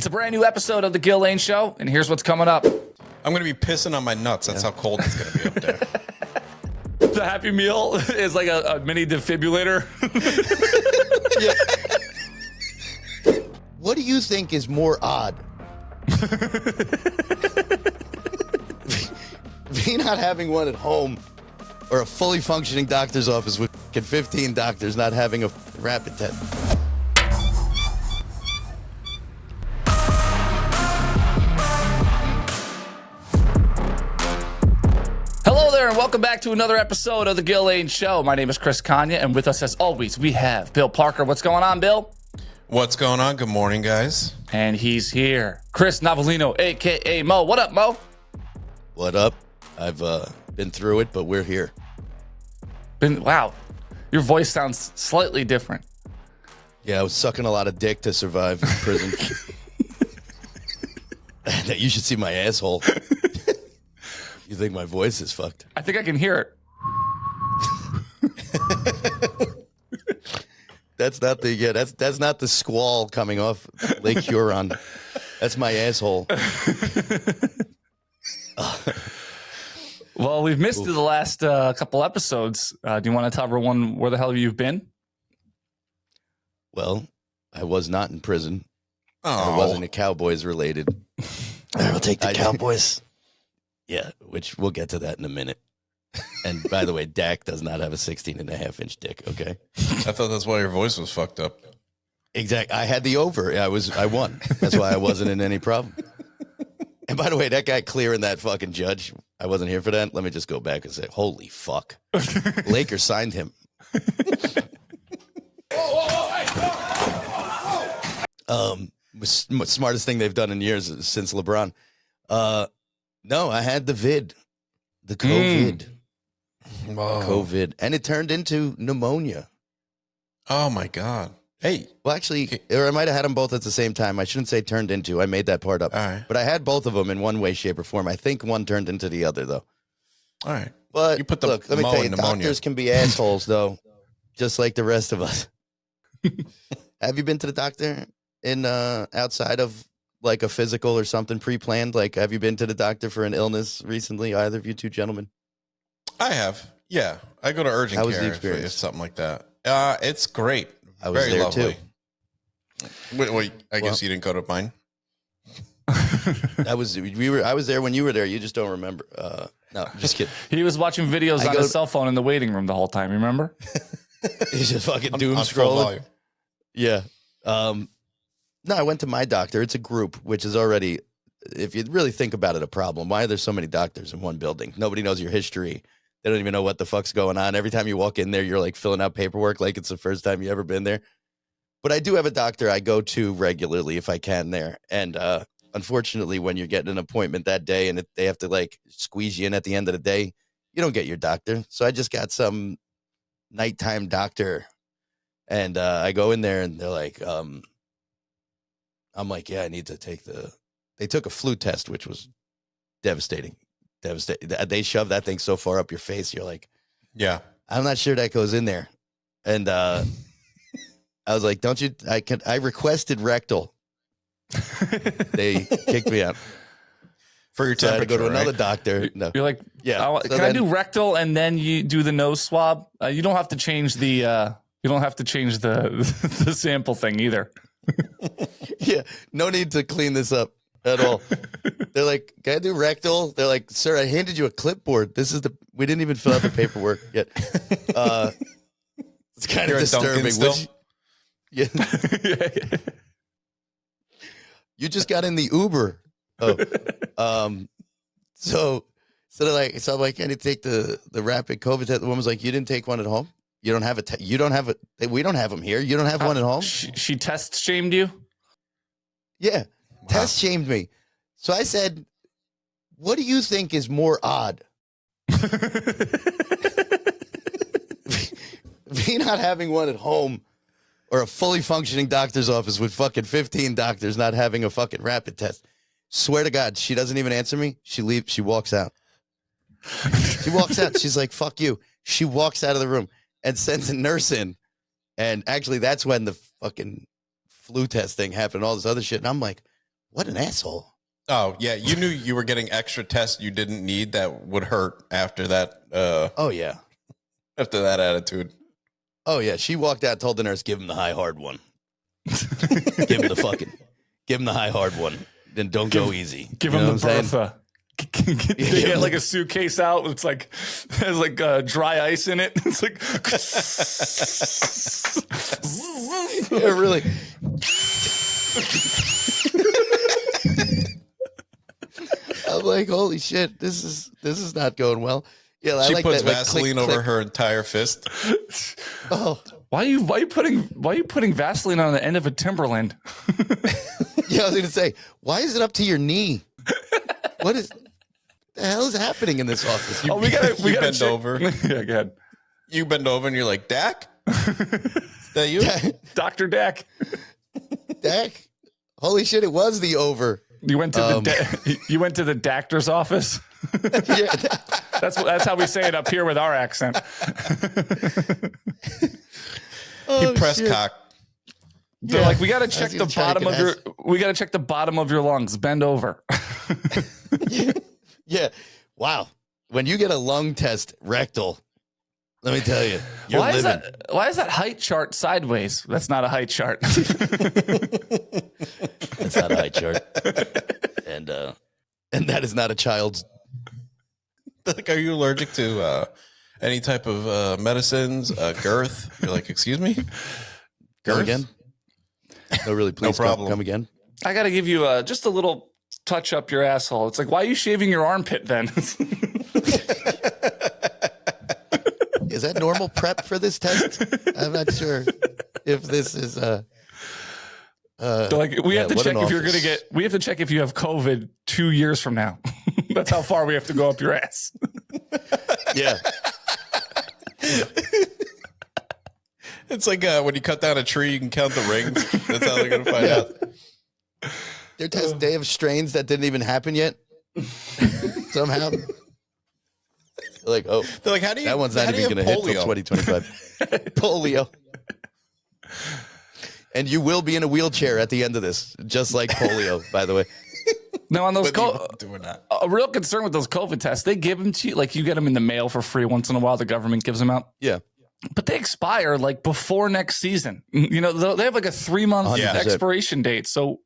It's a brand new episode of the Gill Show, and here's what's coming up. I'm going to be pissing on my nuts. That's how cold it's going to be up there. The Happy Meal is like a mini defibrillator. Yeah. What do you think is more odd? Me not having one at home, or a fully functioning doctor's office with 15 doctors not having a rapid test? Hello there, and welcome back to another episode of the Gill Show. My name is Chris Kanya, and with us, as always, we have Bill Parker. What's going on, Bill? What's going on? Good morning, guys. And he's here. Chris Navalino, a.k.a. Mo. What up, Mo? What up? I've been through it, but we're here. Wow. Your voice sounds slightly different. Yeah, I was sucking a lot of dick to survive in prison. You should see my asshole. You think my voice is fucked? I think I can hear it. That's not the squall coming off Lake Huron. That's my asshole. Well, we've missed you the last couple episodes. Do you want to tell everyone where the hell you've been? Well, I was not in prison. Oh. I wasn't a Cowboys related. I'll take the Cowboys. Yeah, which we'll get to that in a minute. And by the way, Dak does not have a 16.5-inch dick, okay? I thought that's why your voice was fucked up. Exactly. I had the over. I won. That's why I wasn't in any problem. And by the way, that guy clearing that fucking judge, I wasn't here for that. Let me just go back and say, holy fuck. Lakers signed him. Smartest thing they've done in years since LeBron. No, I had the COVID. Whoa. COVID. And it turned into pneumonia. Oh, my God. Hey. Well, actually, or I might have had them both at the same time. I shouldn't say turned into. I made that part up. All right. But I had both of them in one way, shape, or form. I think one turned into the other, though. All right. But You put the look, let me mo tell you, in pneumonia. doctors can be assholes, though, just like the rest of us. Have you been to the doctor in outside of like a physical or something pre-planned? Like, have you been to the doctor for an illness recently? Either of you two gentlemen? I have. Yeah. I go to urgent How was the care experience? if something like that. It's great. I was Very there lovely. too. Wait, I guess you didn't go to mine? I was there when you were there. You just don't remember. No, just kidding. He was watching videos on his cell phone in the waiting room the whole time. Remember? He's just fucking doom on full scrolling. volume. Yeah. No, I went to my doctor. It's a group, which is already, if you really think about it, a problem. Why are there so many doctors in one building? Nobody knows your history. They don't even know what the fuck's going on. Every time you walk in there, you're like filling out paperwork like it's the first time you ever been there. But I do have a doctor I go to regularly if I can there. And unfortunately, when you're getting an appointment that day and they have to like squeeze you in at the end of the day, you don't get your doctor. So I just got some nighttime doctor. And I go in there and they're like, I'm like, yeah, I need to take they took a flu test, which was devastating. They shove that thing so far up your face. You're like, Yeah. I'm not sure that goes in there. And I was like, don't you, I requested rectal. They kicked me out. For your So I had temperature, to go to another right? doctor. No. You're like, Yeah. Can I do rectal and then you do the nose swab? You don't have to change the the sample thing either. Yeah. No need to clean this up at all. They're like, can I do rectal? They're like, sir, I handed you a clipboard. We didn't even fill out the paperwork yet. It's kind You're of at Dunkin' disturbing. still? Yeah. You just got in the Uber. Oh. So they're like, I'm like, can you take the rapid COVID test? The woman's like, you didn't take one at home? You don't have we don't have them here. You don't have one at home? She test shamed you? Yeah. Test shamed me. So I said, what do you think is more odd? Me not having one at home, or a fully functioning doctor's office with fucking 15 doctors not having a fucking rapid test. Swear to God, she doesn't even answer me. She leaves. She walks out. She walks out. She's like, fuck you. She walks out of the room and sends a nurse in. And actually, that's when the fucking flu test thing happened, all this other shit. And I'm like, What an asshole. Oh, yeah. You knew you were getting extra tests you didn't need that would hurt after that. Oh, yeah. After that attitude. Oh, yeah. She walked out, told the nurse, give him the high, hard one. Give him the high, hard one. Then don't go easy. Give him the Bertha. They get like a suitcase out. It's like has like dry ice in it. It's like yeah, really. I'm like, holy shit, this is not going well. Yeah, I she like puts that, Vaseline over her entire fist. Oh, why are you putting Vaseline on the end of a Timberland? yeah, I was going to say, why is it up to your knee? What the hell is happening in this office? We gotta bend over. Yeah, go ahead. You bend over and you're like, Dak? Is that you? Dr. Dak. Dak? Holy shit, it was the over. You went to you went to the doctor's office. Yeah. That's how we say it up here with our accent. He press cock. They're like, we gotta check the bottom of your lungs. Bend over. Yeah. Wow. When you get a lung test rectal, let me tell you, you're why living. Why is that height chart sideways? That's not a height chart. That's not a high chart. And that is not a child's. Like, are you allergic to any type of medicines, girth? You're like, excuse me? Come Girth? again? No, really, please No problem. come again. I got to give you just a little touch up your asshole. It's like, why are you shaving your armpit then? Is that normal prep for this test? I'm not sure if this is Like, we have to what check an if you're office. going to we have to check if you have COVID 2 years from now. That's how far we have to go up your ass. Yeah. It's like when you cut down a tree, you can count the rings. That's how they're going to find out. Their test, they have strains that didn't even happen yet. Somehow. Like, oh, They're like, how do you? that one's not how do even you going to have hit till polio? 2025. Polio. And you will be in a wheelchair at the end of this, just like polio, by the way. Now, on those Whether you want to or not. a real concern with those COVID tests, they give them to you, like you get them in the mail for free once in a while. The government gives them out. Yeah. But they expire like before next season. You know, they have like a 3-month 100%. expiration date. So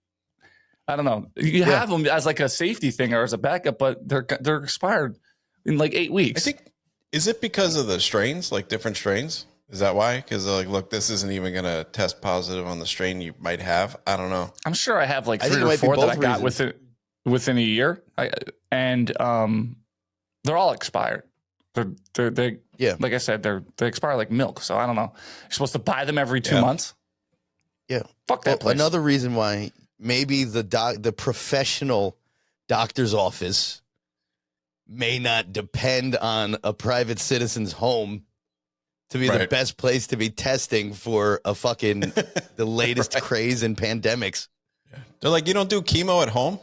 I don't know. You have them as like a safety thing or as a backup, but they're expired in like 8 weeks. I think, is it because of the strains, like different strains? Is that why? Because they're like, look, this isn't even going to test positive on the strain you might have. I don't know. I'm sure I have like I think 3 it or might be 4 that both I got reasons. within a year. And they're all expired. They Yeah. like I said, they expire like milk. So I don't know. You're supposed to buy them every 2 Yeah. months. Yeah. Fuck that place. Another reason why maybe the professional doctor's office may not depend on a private citizen's home to be the Right. best place to be testing for a fucking the latest craze in pandemics. They're like, you don't do chemo at home?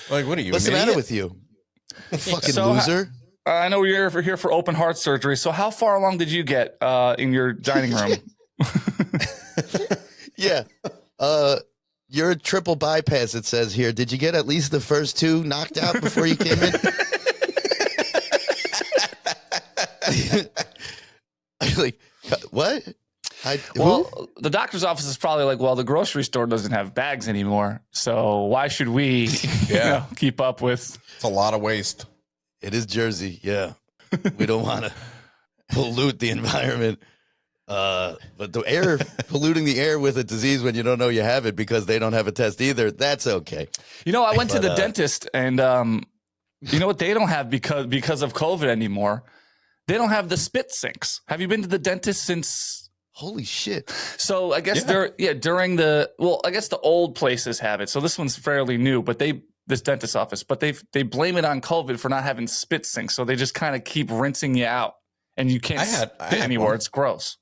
Like, what are you? What's the an matter idiot? with you? Fucking So, loser. I know you're here for open heart surgery. So how far along did you get in your dining room? Yeah. You're a triple bypass, it says here. Did you get at least the first 2 knocked out before you came in? Like, what? Well, the doctor's office is probably like, well, the grocery store doesn't have bags anymore. So why should we keep up with? It's a lot of waste. It is Jersey, yeah. We don't want to pollute the environment. But the air, polluting the air with a disease when you don't know you have it because they don't have a test either, that's okay. You know, I went to the dentist and you know what they don't have because of COVID anymore? They don't have the spit sinks. Have you been to the dentist since? Holy shit. So I guess during I guess the old places have it. So this one's fairly new, but this dentist office, but they blame it on COVID for not having spit sinks. So they just kind of keep rinsing you out and you can't I spit had anywhere. one. It's gross.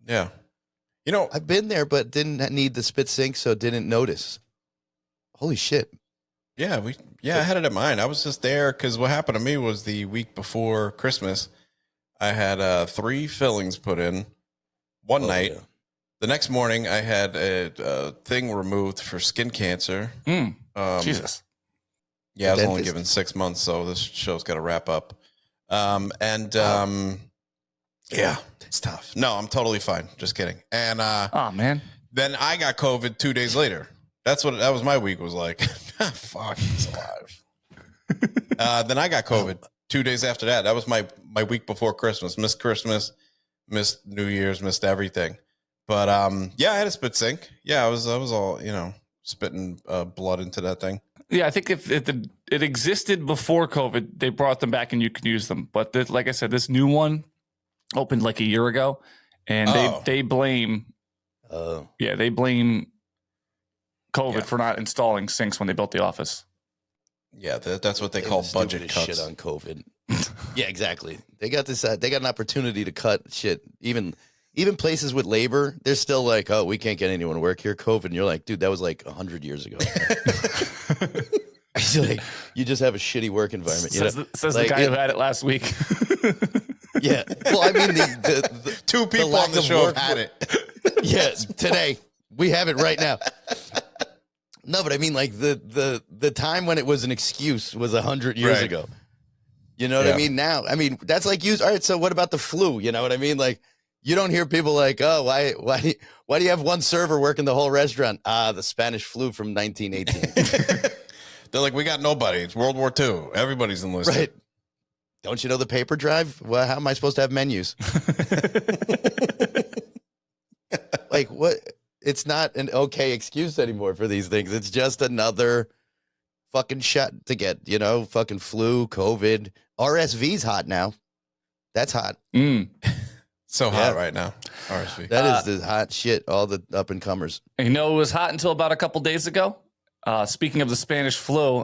Yeah. You know, I've been there, but didn't need the spit sink, so didn't notice. Holy shit. yeah, I had it at mine. I was just there because what happened to me was the week before Christmas, I had 3 fillings put in one night. Yeah. The next morning, I had a thing removed for skin cancer. Jesus. Yeah, I was only given 6 months, so this show's got to wrap up. Yeah, it's tough. No, I'm totally fine. Just kidding. And Oh man. then I got COVID 2 days later. That was my week was like. Fuck, he's alive. Then I got COVID 2 days after that. That was my week before Christmas. Missed Christmas, missed New Year's, missed everything. But yeah, I had a spit sink. Yeah, I was all spitting blood into that thing. Yeah, I think if it existed before COVID, they brought them back and you can use them. But like I said, this new one opened like a year ago, and they blame. They blame COVID for not installing sinks when they built the office. Yeah, that's what they call budget cuts. Shit on COVID. Yeah, exactly. They got this. They got an opportunity to cut shit. Even places with labor, they're still like, oh, we can't get anyone to work here. COVID, and you're like, dude, that was like 100 years ago. Like, you just have a shitty work environment. Says the guy who had it last week. Yeah. Well, I mean, the two people on the show have had it. Yes, today we have it right now. No, but I mean, like the time when it was an excuse was 100 years ago. You know what I mean? Now, I mean, that's like all right. So what about the flu? You know what I mean? Like, you don't hear people like, oh, why do you have one server working the whole restaurant? The Spanish flu from 1918. They're like, we got nobody. It's World War II. Everybody's enlisted. Right. Don't you know the paper drive? Well, how am I supposed to have menus? Like, what? It's not an okay excuse anymore for these things. It's just another fucking shot to get, fucking flu, COVID. RSV's hot now. That's hot. So hot right now. RSV. That is the hot shit, all the up and comers. It was hot until about a couple days ago. Speaking of the Spanish flu,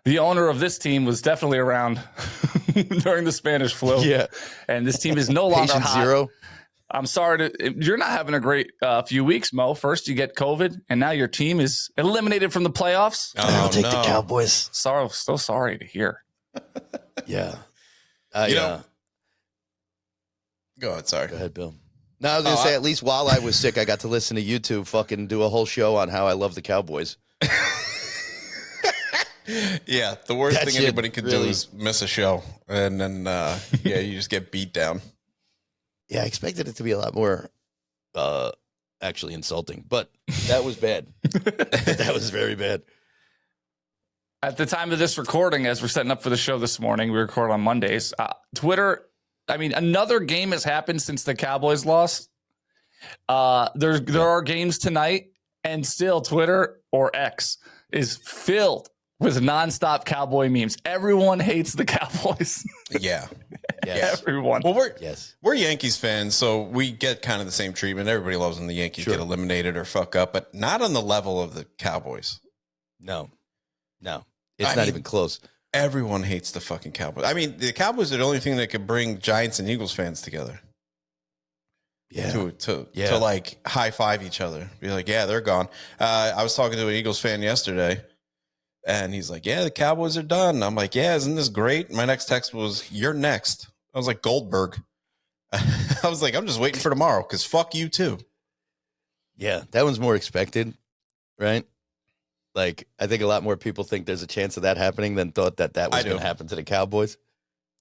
the owner of this team was definitely around during the Spanish flu. Yeah. And this team is no longer Patient hot. zero. I'm sorry you're not having a great few weeks, Mo. First you get COVID, and now your team is eliminated from the playoffs. I'll take the Cowboys. So sorry to hear. Yeah. Go ahead, sorry. Go ahead, Bill. No, I was going to say, at least while I was sick, I got to listen to you two fucking do a whole show on how I love the Cowboys. Yeah, the worst thing anybody could do is miss a show, and then you just get beat down. Yeah, I expected it to be a lot more actually insulting, but that was bad. That was very bad. At the time of this recording, as we're setting up for the show this morning, we record on Mondays. Twitter, I mean, another game has happened since the Cowboys lost. There are games tonight, and still Twitter or X is filled with nonstop Cowboy memes. Everyone hates the Cowboys. Yeah. Yes. Everyone. Well, we're Yankees fans, so we get kind of the same treatment. Everybody loves when the Yankees get eliminated or fuck up, but not on the level of the Cowboys. No. It's not even close. Everyone hates the fucking Cowboys. I mean, the Cowboys are the only thing that could bring Giants and Eagles fans together. Yeah. To like high five each other. Be like, yeah, they're gone. I was talking to an Eagles fan yesterday, and he's like, yeah, the Cowboys are done. I'm like, yeah, isn't this great? My next text was, you're next. I was like, Goldberg. I was like, I'm just waiting for tomorrow because fuck you too. Yeah, that one's more expected, right? Like, I think a lot more people think there's a chance of that happening than thought that was going to happen to the Cowboys.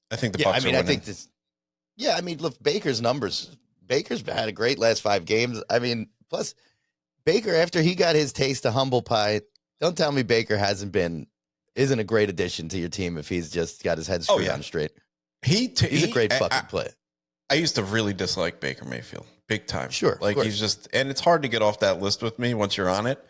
I think the Bucs are winning. I think this. Yeah, I mean, look, Baker's numbers. Baker's had a great last 5 games. I mean, plus Baker, after he got his taste of humble pie, don't tell me Baker isn't a great addition to your team if he's just got his head screwed on straight. He's a great fucking player. I used to really dislike Baker Mayfield, big time. Sure, like he's just, and it's hard to get off that list with me once you're on it.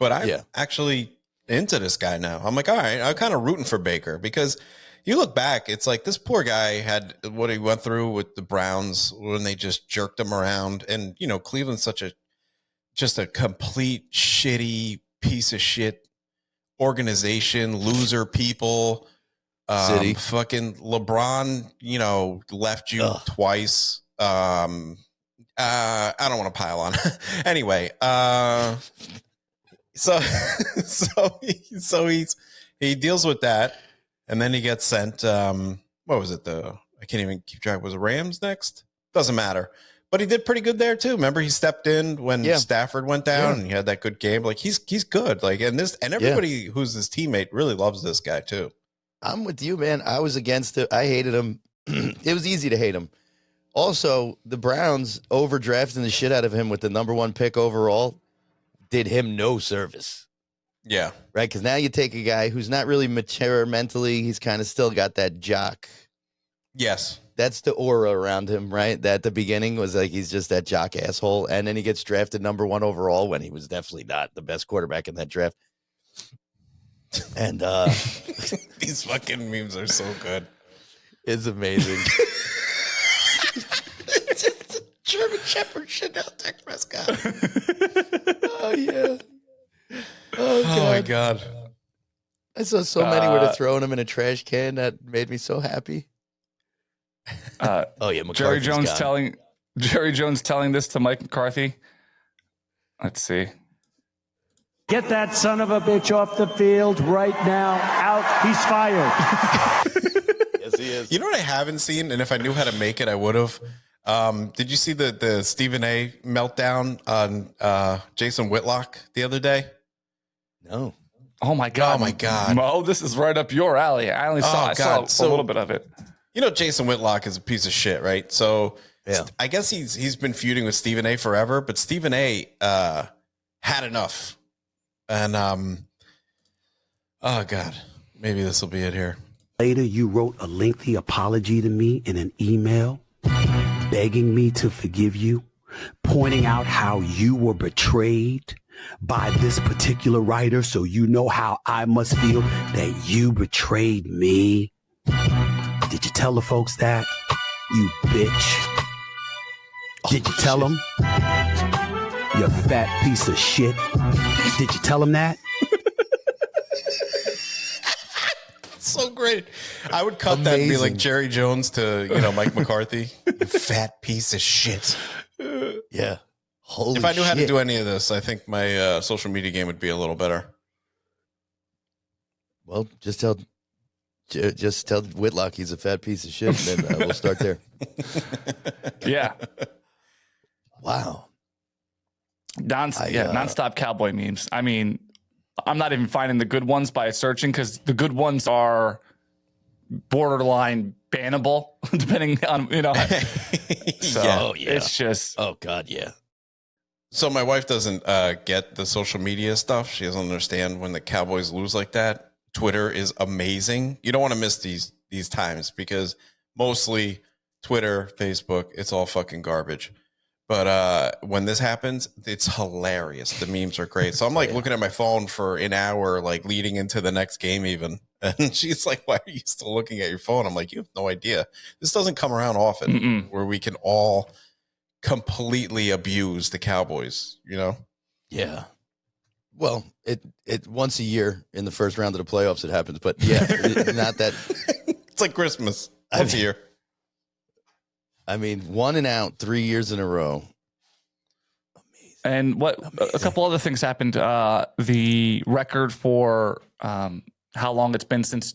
But I'm actually into this guy now. I'm like, all right, I'm kind of rooting for Baker because you look back, it's like this poor guy had what he went through with the Browns when they just jerked him around. And, Cleveland's just a complete shitty piece of shit organization, loser people. City. Fucking LeBron, left you twice. I don't want to pile on. Anyway, So he deals with that, and then he gets sent. What was it? I can't even keep track. Was it Rams next? Doesn't matter. But he did pretty good there too. Remember, he stepped in when Stafford went down, and he had that good game. Like he's good. Like and everybody who's his teammate really loves this guy too. I'm with you, man. I was against it. I hated him. It was easy to hate him. Also, the Browns overdrafting the shit out of him with the number 1 pick overall did him no service. Yeah. Right? Because now you take a guy who's not really mature mentally. He's kind of still got that jock. Yes. That's the aura around him, right? That at the beginning was like he's just that jock asshole. And then he gets drafted number 1 overall when he was definitely not the best quarterback in that draft. And these fucking memes are so good. It's amazing. It's a German Shepherd Chanel Dak Prescott. Oh, yeah. Oh, my God. I saw so many where they're throwing him in a trash can. That made me so happy. Jerry Jones telling this to Mike McCarthy. Let's see. Get that son of a bitch off the field right now. Out. He's fired. Yes, he is. You know what I haven't seen, and if I knew how to make it, I would have. Did you see the Stephen A. meltdown on Jason Whitlock the other day? No. Oh my God! Oh my God! Mo, this is right up your alley. I only saw, I saw a little bit of it. You know, Jason Whitlock is a piece of shit, right? So I guess he's been feuding with Stephen A. forever, but Stephen A. Had enough, and oh God, maybe this will be it here. Later, you wrote a lengthy apology to me in an email, begging me to forgive you, pointing out how you were betrayed by this particular writer, so you know how I must feel that you betrayed me. Did you tell the folks that, you bitch? Did you tell them? You fat piece of shit. Did you tell them that? So great. I would cut that and be like Jerry Jones to, Mike McCarthy. You fat piece of shit. Yeah. Holy if I knew how to do any of this, I think my social media game would be a little better. Well, just tell Whitlock he's a fat piece of shit, and then we'll start there. Yeah. Wow. Nonstop cowboy memes. I mean, I'm not even finding the good ones by searching because the good ones are borderline bannable, depending on, So it's just. Oh, God, yeah. So my wife doesn't get the social media stuff. She doesn't understand when the Cowboys lose like that. Twitter is amazing. You don't want to miss these times because mostly Twitter, Facebook, it's all fucking garbage. But when this happens, it's hilarious. The memes are great. So I'm like looking at my phone for an hour, like leading into the next game even. And she's like, why are you still looking at your phone? I'm like, you have no idea. This doesn't come around often where we can all completely abuse the Cowboys, Yeah. Well, it once a year in the first round of the playoffs it happens, but not that. It's like Christmas once a year. I mean, 1 and out 3 years in a row. Amazing. And a couple other things happened. The record for how long it's been since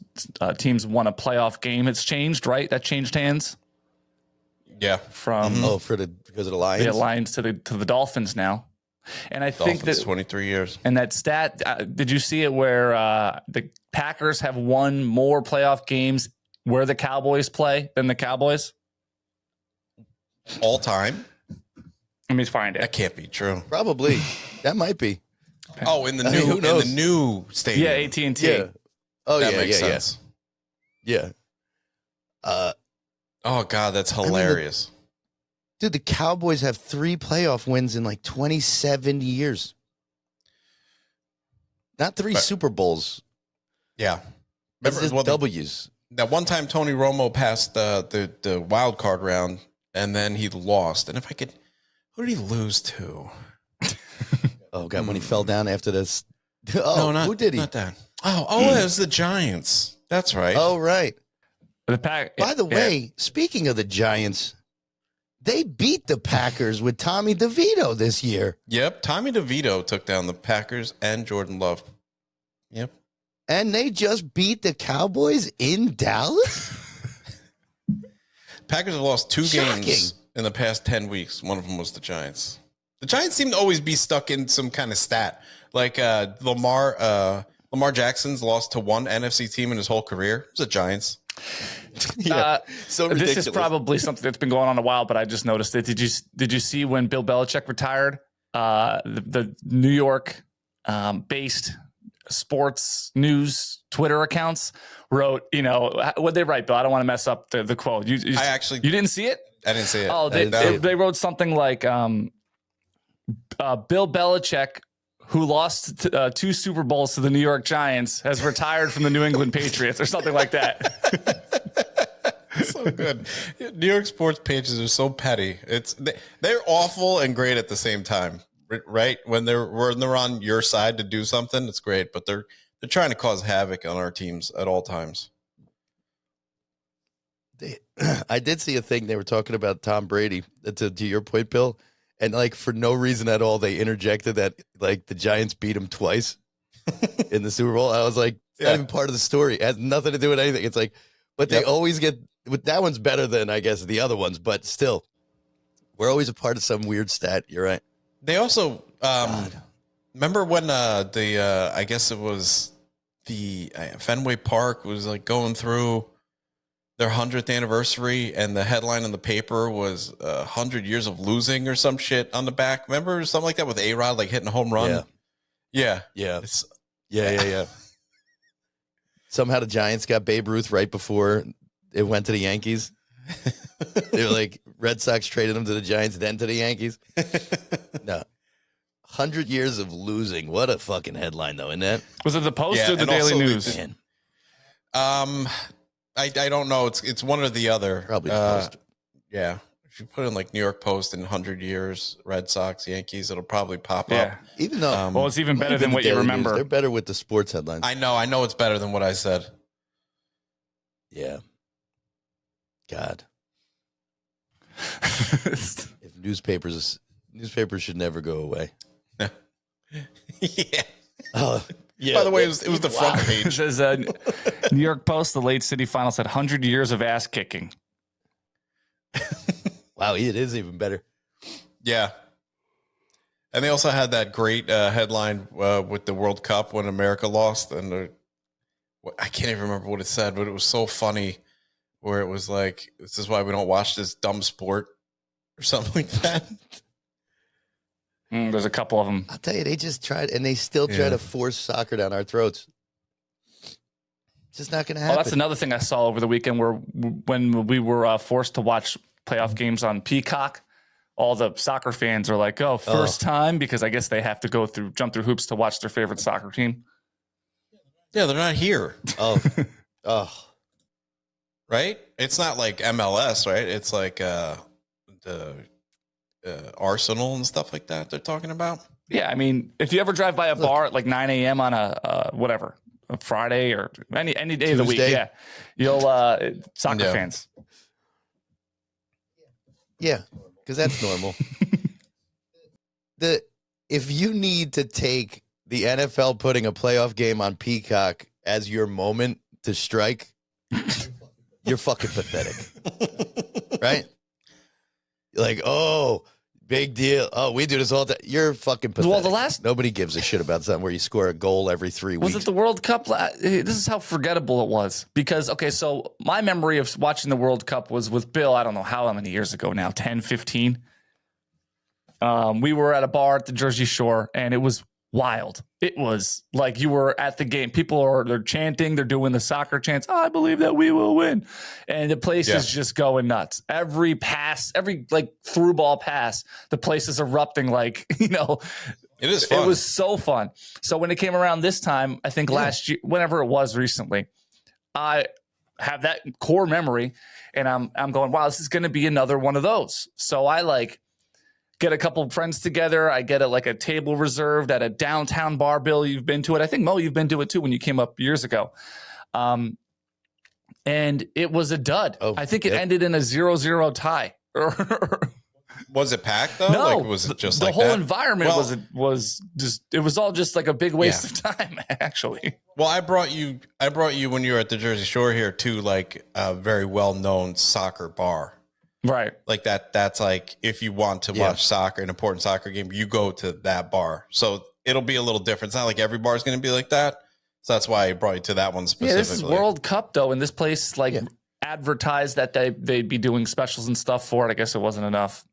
teams won a playoff game, it's changed, right? That changed hands. Yeah. From because of the Lions. The Lions to the Dolphins now. And I think that 23 years. And that stat, did you see it where the Packers have won more playoff games where the Cowboys play than the Cowboys? All time? Let me find it. That can't be true. Probably. That might be. Oh, in the new stadium. Yeah, AT&T. Yeah. Oh, that makes sense. Yeah. Oh God, that's hilarious. Dude, the Cowboys have 3 playoff wins in like 27 years. Not 3 Super Bowls. Yeah. Remember, W's. That one time Tony Romo passed the wild card round and then he lost. And if I could, who did he lose to? Oh God, when he fell down after this. Who did he? Not that. It was the Giants. That's right. Oh, right. By the way, speaking of the Giants, they beat the Packers with Tommy DeVito this year. Yep. Tommy DeVito took down the Packers and Jordan Love. Yep. And they just beat the Cowboys in Dallas? Packers have lost 2 games in the past 10 weeks. One of them was the Giants. The Giants seem to always be stuck in some kind of stat. Like Lamar Jackson's lost to one NFC team in his whole career. It was the Giants. So ridiculous. This is probably something that's been going on a while, but I just noticed it. Did you see when Bill Belichick retired? The New York based sports news Twitter accounts wrote, what they write, Bill? I don't want to mess up the quote. You didn't see it? I didn't see it. Oh, they wrote something like Bill Belichick, who lost 2 Super Bowls to the New York Giants, has retired from the New England Patriots or something like that. So good. New York sports pages are so petty. They're awful and great at the same time, right? When they're on your side to do something, it's great, but they're trying to cause havoc on our teams at all times. I did see a thing they were talking about Tom Brady, to your point, Bill, and like for no reason at all, they interjected that like the Giants beat him twice in the Super Bowl. I was like, it's not even part of the story. It has nothing to do with anything. It's like, but they always get, that one's better than I guess the other ones, but still, we're always a part of some weird stat. You're right. They also remember when I guess it was the Fenway Park was like going through their 100th anniversary, and the headline in the paper was 100 years of losing or some shit on the back. Remember something like that with A-Rod like hitting a home run? Yeah. Yeah. Somehow the Giants got Babe Ruth right before it went to the Yankees. They were like, Red Sox traded him to the Giants, then to the Yankees. No. 100 years of losing. What a fucking headline, though, isn't it? Was it the Post or the Daily News? I don't know. It's one or the other. Probably the Post. Yeah. If you put in like New York Post in 100 years, Red Sox, Yankees, it'll probably pop up. Even though, well, it's even better than what you remember. News, they're better with the sports headlines. I know it's better than what I said. Yeah. God. If newspapers should never go away. Yeah. Yeah. By the way, it was the front page. It says New York Post, the late city final said 100 years of ass kicking. Wow, it is even better. Yeah. And they also had that great headline with the World Cup when America lost. And I can't even remember what it said, but it was so funny where it was like, this is why we don't watch this dumb sport or something like that. There's a couple of them. I'll tell you, they just tried, and they still try to force soccer down our throats. It's just not going to happen. Well, that's another thing I saw over the weekend when we were forced to watch playoff games on Peacock. All the soccer fans are like, "Oh, first time," because I guess they have to jump through hoops to watch their favorite soccer team. Yeah, they're not here. Right? It's not like MLS, right? It's like the Arsenal and stuff like that they're talking about. Yeah, I mean, if you ever drive by a bar at like 9 a.m. on a Friday or any day Tuesday. of the week, you'll soccer fans. Yeah, because that's normal. If you need to take the NFL putting a playoff game on Peacock as your moment to strike, you're fucking pathetic. Right? You're like, oh, big deal. Oh, we do this all the time. You're fucking pathetic. Well, nobody gives a shit about something where you score a goal every 3 weeks. Was it the World Cup? This is how forgettable it was. Because, so my memory of watching the World Cup was with Bill, I don't know how many years ago now, 10, 15. We were at a bar at the Jersey Shore, and it was wild. It was like you were at the game. They're chanting, they're doing the soccer chants. Oh, I believe that we will win. And the place is just going nuts. Every pass, every like through ball pass, the place is erupting like, It is fun. It was so fun. So when it came around this time, I think last year, whenever it was recently, I have that core memory and I'm going, wow, this is going to be another one of those. So I get a couple of friends together. I get a table reserved at a downtown bar. Bill, you've been to it. I think, Mo, you've been to it too when you came up years ago. And it was a dud. I think it ended in a 0-0 tie. Was it packed though? No, Was it just the whole environment was just, it was all just like a big waste of time, actually. Well, I brought you when you were at the Jersey Shore here to like a very well-known soccer bar. Right. Like that's like if you want to watch soccer, an important soccer game, you go to that bar. So it'll be a little different. It's not like every bar is going to be like that. So that's why I brought you to that one specifically. Yeah, this is World Cup though, and this place advertised that they'd be doing specials and stuff for it. I guess it wasn't enough.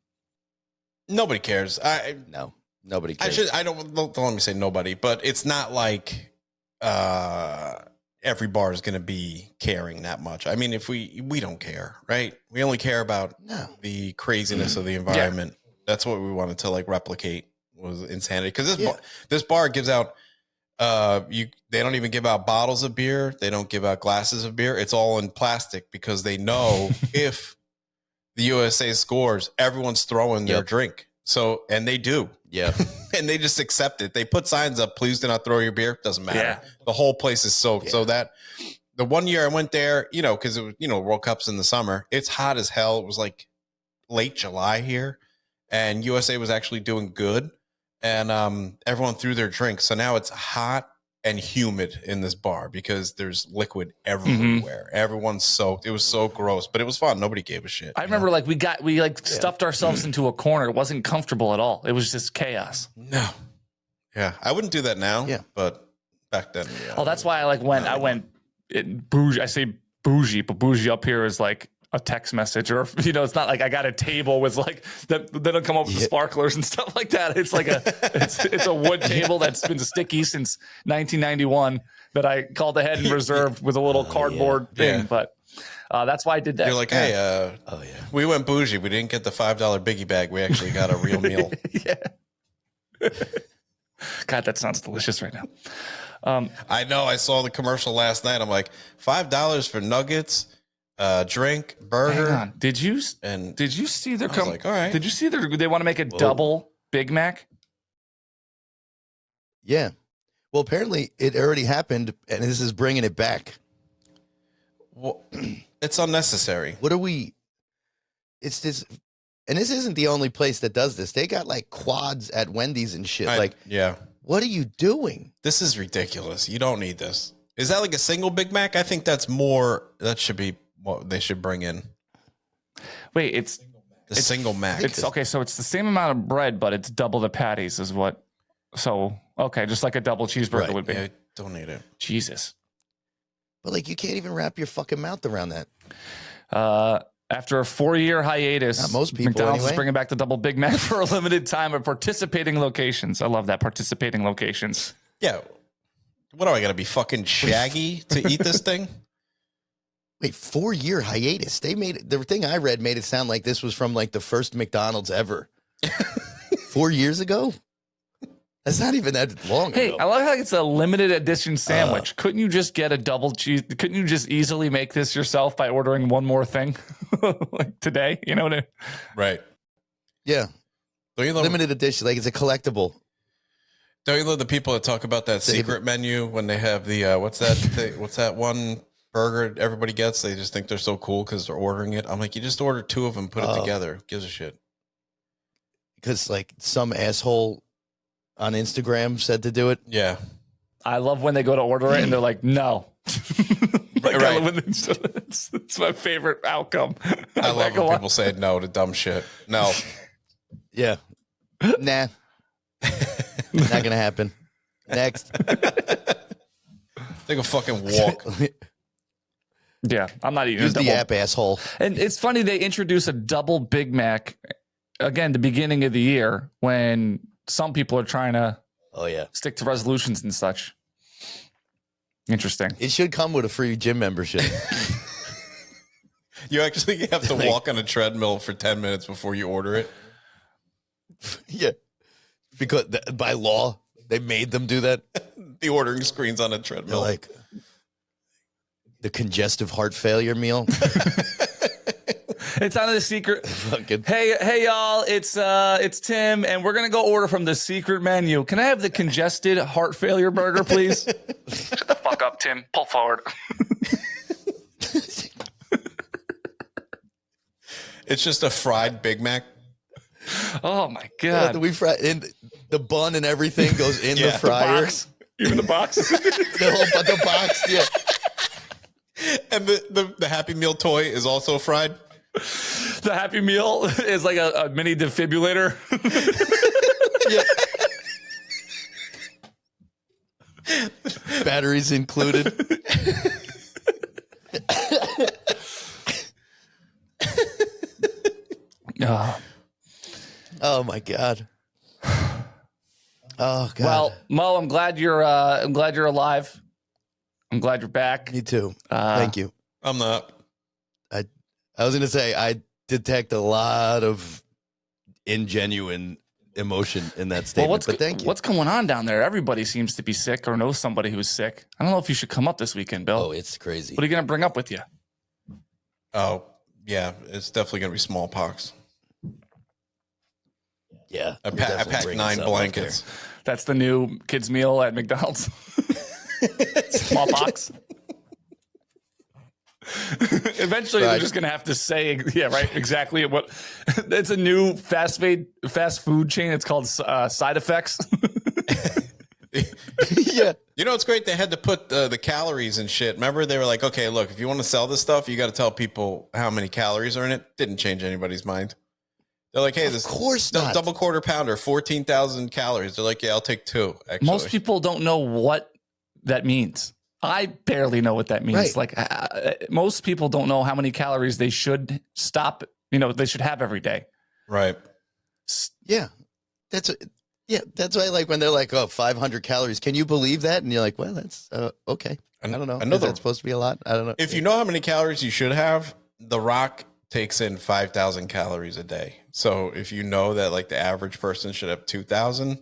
Nobody cares. No, nobody cares. Don't let me say nobody, but it's not like every bar is going to be caring that much. I mean, if we don't care, right? We only care about the craziness of the environment. Yeah. That's what we wanted to like replicate was insanity. Because this bar gives out they don't even give out bottles of beer. They don't give out glasses of beer. It's all in plastic because they know if the USA scores, everyone's throwing their drink. So, and they do. Yeah. And they just accept it. They put signs up, please do not throw your beer. Doesn't matter. Yeah. The whole place is soaked. Yeah. So that the one year I went there, because it was, World Cup's in the summer. It's hot as hell. It was like late July here. And USA was actually doing good. And everyone threw their drinks. So now it's hot and humid in this bar because there's liquid everywhere. Mm-hmm. Everyone's soaked. It was so gross, but it was fun. Nobody gave a shit. I remember we stuffed ourselves into a corner. It wasn't comfortable at all. It was just chaos. No. Yeah. I wouldn't do that now. Yeah. But back then. Yeah. Oh, that's why I went bougie. I say bougie, but bougie up here is like a text message or, it's not like I got a table with like that. They don't come up with the sparklers and stuff like that. It's like it's a wood table that's been sticky since 1991 that I called ahead and reserved with a little cardboard thing. Yeah. But that's why I did that. You're like, hey, we went bougie. We didn't get the $5 biggie bag. We actually got a real meal. Yeah. God, that sounds delicious right now. I know. I saw the commercial last night. I'm like, $5 for nuggets. Drink, burger. Hang on. Did you see their like, all right. Did you see they want to make a double Big Mac? Yeah. Well, apparently it already happened and this is bringing it back. Well, it's unnecessary. It's this, and this isn't the only place that does this. They got like quads at Wendy's and shit. What are you doing? This is ridiculous. You don't need this. Is that like a single Big Mac? I think that should be what they should bring in. Wait, it's single Mac. It's okay, so it's the same amount of bread, but it's double the patties is what. So, okay, just like a double cheeseburger would be. Yeah, don't need it. Jesus. But you can't even wrap your fucking mouth around that. After a 4-year hiatus, not most people McDonald's is bringing back the double Big Mac for a limited time at participating locations. I love that, participating locations. Yeah. What I got to be fucking shaggy to eat this thing? Wait, 4-year hiatus. They made the thing I read made it sound like this was from like the first McDonald's ever. 4 years ago? That's not even that long ago. Hey, I like how it's a limited edition sandwich. Couldn't you just get a double cheese? Couldn't you just easily make this yourself by ordering one more thing like today? You know what I mean? Right. Yeah. Limited edition. Like it's a collectible. Don't you love the people that talk about that secret menu when they have the, what's that one burger everybody gets? They just think they're so cool because they're ordering it. I'm like, you just order 2 of them, put it together. Who gives a shit? Because like some asshole on Instagram said to do it. Yeah. I love when they go to order it and they're like, no. Right. It's my favorite outcome. I love when people say no to dumb shit. No. Yeah. Nah. Not going to happen. Next. Take a fucking walk. Yeah, I'm not eating Use the app, asshole. And it's funny they introduce a double Big Mac again the beginning of the year when some people are trying to stick to resolutions and such. Interesting. It should come with a free gym membership. You actually have to walk on a treadmill for 10 minutes before you order it. Yeah. Because by law, they made them do that. The ordering screen's on a treadmill. Like the congestive heart failure meal. It's on the secret. Hey, y'all! It's Tim, and we're gonna go order from the secret menu. Can I have the congested heart failure burger, please? Shut the fuck up, Tim. Pull forward. It's just a fried Big Mac. Oh my god! We fry in the bun and everything goes in the fryer. The box. Even the box. the box. Yeah. And the Happy Meal toy is also fried. The Happy Meal is like a mini defibrillator. Batteries included. Oh my God. Oh God. Well, Mo, I'm glad you're alive. I'm glad you're back. Me too. Thank you. I'm not. I was gonna say I detect a lot of ingenuine emotion in that statement. But thank you. What's going on down there? Everybody seems to be sick or knows somebody who's sick. I don't know if you should come up this weekend, Bill. Oh, it's crazy. What are you going to bring up with you? Oh, yeah. It's definitely going to be smallpox. Yeah. I packed 9 blankets. That's the new kids' meal at McDonald's. Smallpox. Eventually, they're just going to have to say, yeah, right, exactly what. It's a new fast food chain. It's called Side Effects. Yeah. You know, it's great. They had to put the calories and shit. Remember, they were like, okay, look, if you want to sell this stuff, you got to tell people how many calories are in it. Didn't change anybody's mind. They're like, hey, this double quarter pounder, 14,000 calories. They're like, yeah, I'll take 2. Actually, most people don't know what that means. I barely know what that means. Right. Like most people don't know how many calories they should they should have every day. Right. Yeah. That's why, like, when they're like, oh, 500 calories. Can you believe that? And you're like, well, that's okay. I don't know. Is that supposed to be a lot? I don't know. If you know how many calories you should have, The Rock takes in 5,000 calories a day. So if you know that, like, the average person should have 2,000,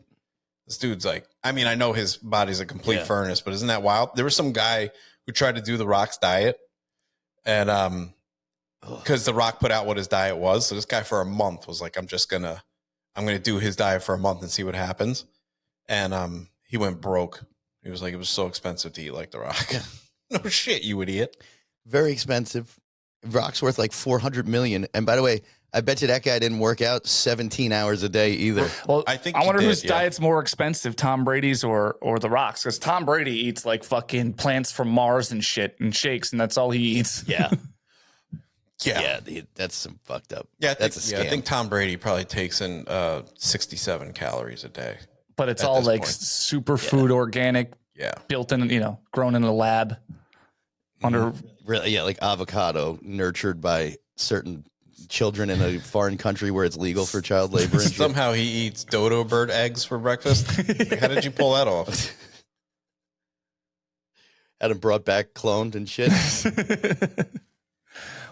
this dude's like, I mean, I know his body's a complete furnace, but isn't that wild? There was some guy who tried to do The Rock's diet, and because The Rock put out what his diet was. So this guy for a month was like, I'm gonna do his diet for a month and see what happens. And he went broke. He was like, it was so expensive to eat like The Rock. No shit, you idiot. Very expensive. Rock's worth like 400 million. And by the way, I bet you that guy didn't work out 17 hours a day either. Well, I wonder whose diet's more expensive, Tom Brady's or The Rock's, because Tom Brady eats like fucking plants from Mars and shit and shakes, and that's all he eats. Yeah. Yeah. That's some fucked up. Yeah, that's a scam. I think Tom Brady probably takes in 67 calories a day. But it's all like superfood, organic, built in, grown in a lab under. Really, like avocado nurtured by certain children in a foreign country where it's legal for child labor. And somehow he eats dodo bird eggs for breakfast. Like, how did you pull that off? Had him brought back cloned and shit.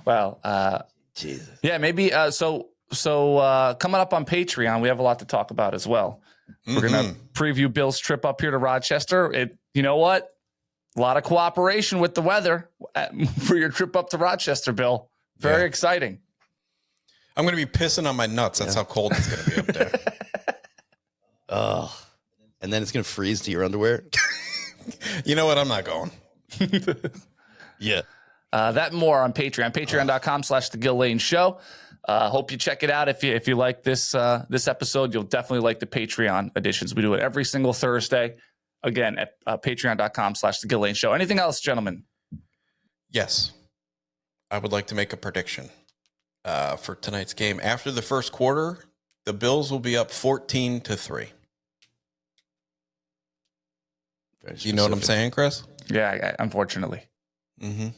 Well, Jesus. Yeah, maybe. So coming up on Patreon, we have a lot to talk about as well. We're gonna preview Bill's trip up here to Rochester. You know what? A lot of cooperation with the weather for your trip up to Rochester, Bill. Very exciting. I'm going to be pissing on my nuts. That's how cold it's going to be up there. Oh, and then it's going to freeze to your underwear. You know what? I'm not going. Yeah. That and more on Patreon. Patreon.com/The Gill Lane Show. Hope you check it out. If you like this episode, you'll definitely like the Patreon editions. We do it every single Thursday. Again, at patreon.com/The Gill Lane Show. Anything else, gentlemen? Yes. I would like to make a prediction for tonight's game. After the first quarter, the Bills will be up 14-3. You know what I'm saying, Chris? Yeah, unfortunately. Mm-hmm.